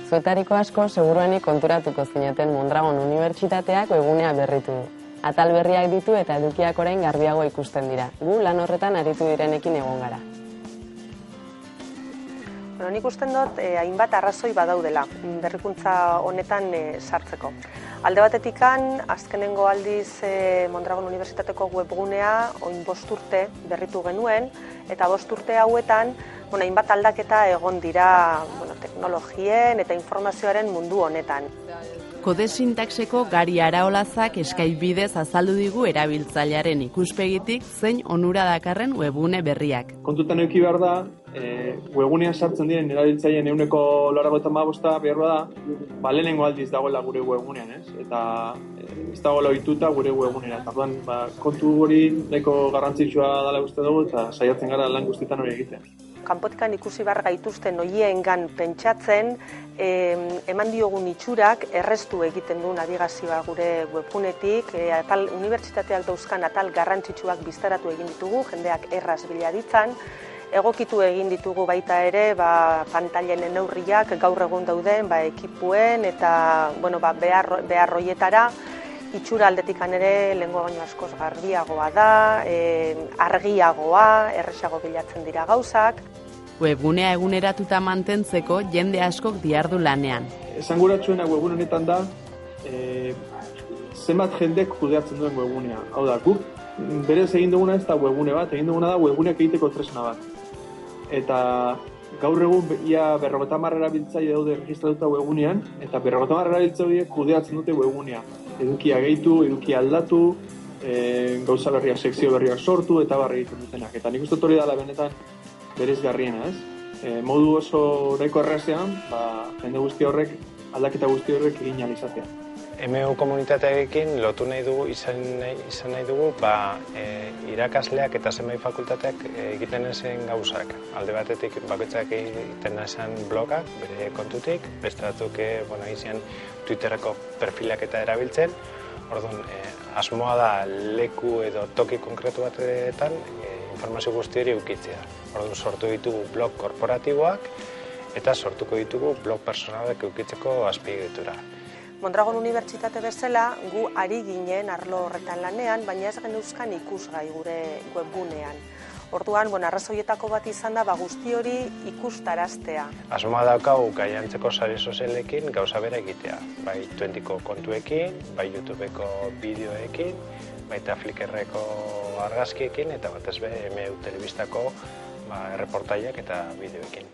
Zuetariko asko seguruenik konturatuko zineten Mondragon Unibertsitateak webgunea berritu du. Atal berriak ditu eta edukiak orain garbiago ikusten dira. Gu lan horretan aritu direnekin egon gara. Nik usten dut hainbat arrazoi badaudela berrikuntza honetan sartzeko. Alde batetikan, azkenengo aldiz Mondragon Unibertsitateko webgunea orain 5 urte berritu genuen, eta 5 urte hauetan hainbat aldaketa egon dira teknologien eta informazioaren mundu honetan. Kode sintaxeko Gari Araolazak Skype bidez azaldu digu erabiltzailearen ikuspegitik zein onura dakarren webgune berriak. Kontutan eduki behar da, webgunean sartzen diren erabiltzaileen 95% beharra da, lehenengo aldiz dagoela gure webgunean, ez? Eta ez dagoela ohituta gure webgunean. Orduan, kontu hori nahiko garrantzitsua dela uste dugu eta saiatzen gara lan guztietan hori egiten. Kanpotikan ikusi behar gaituzten horiengan pentsatzen, eman diogun itxurak erreztu egiten du navigazioa gure webgunetik, unibertsitateak dauzkan atal garrantzitsuak biztaratu egin ditugu, jendeak erraz bila ditzan, egokitu egin ditugu baita ere pantailen neurriak gaur egun dauden ekipuen eta behar hoietara, itxura aldetikan ere lehengo baino askoz garbiagoa da, argiagoa, erresago bilatzen dira gauzak. Webgunea eguneratuta mantentzeko jende askok dihardu lanean. Esanguratsuena webgune honetan da, zenbat jendek kudeatzen duen webgunea. Hau da, guk berez egin duguna ez da webgune bat, egin duguna da webguneak egiteko tresna bat. Eta gaur egun ia 50 erabiltzaile daude registratuta webgunean, eta 50 erabiltzaile kudeatzen dute webgunea. Edukia gehitu, edukia aldatu, gauza berriak, sekzio berriak sortu eta barri egiten dutenak. Eta nik uste hori dela benetan bereizgarriena, ez? Modu oso nahiko errazean, jende guzti horrek, aldaketa guzti horrek egin ahal izatea. MU komunitatearekin lotu nahi dugu, izan nahi dugu, irakasleak eta zenbait fakultateak egiten ezen gauzak. Alde batetik bakoitzak egiten ezen blogak, bere kontutik, beste batzuk izan Twitterreko perfilak eta erabiltzen. Orduan, asmoa da leku edo toki konkretu batetan informazio guzti hori eukitzea. Orduan, sortu ditugu blog korporatiboak eta sortuko ditugu blog personalak eukitzeko azpiegitura. Mondragon Unibertsitate bezala, gu ari ginen arlo horretan lanean, baina ez geneuzkan ikusgai gure webgunean. Orduan, arrazoietako bat izan da, guzti hori ikustaraztea. Asmoa daukagu gainontzeko sare sozialekin gauza bera egitea. Bai Twentyko kontuekin, bai YouTubeko bideoekin, baita Flickrreko argazkiekin, eta batez be MU telebistako erreportaiak eta bideoekin.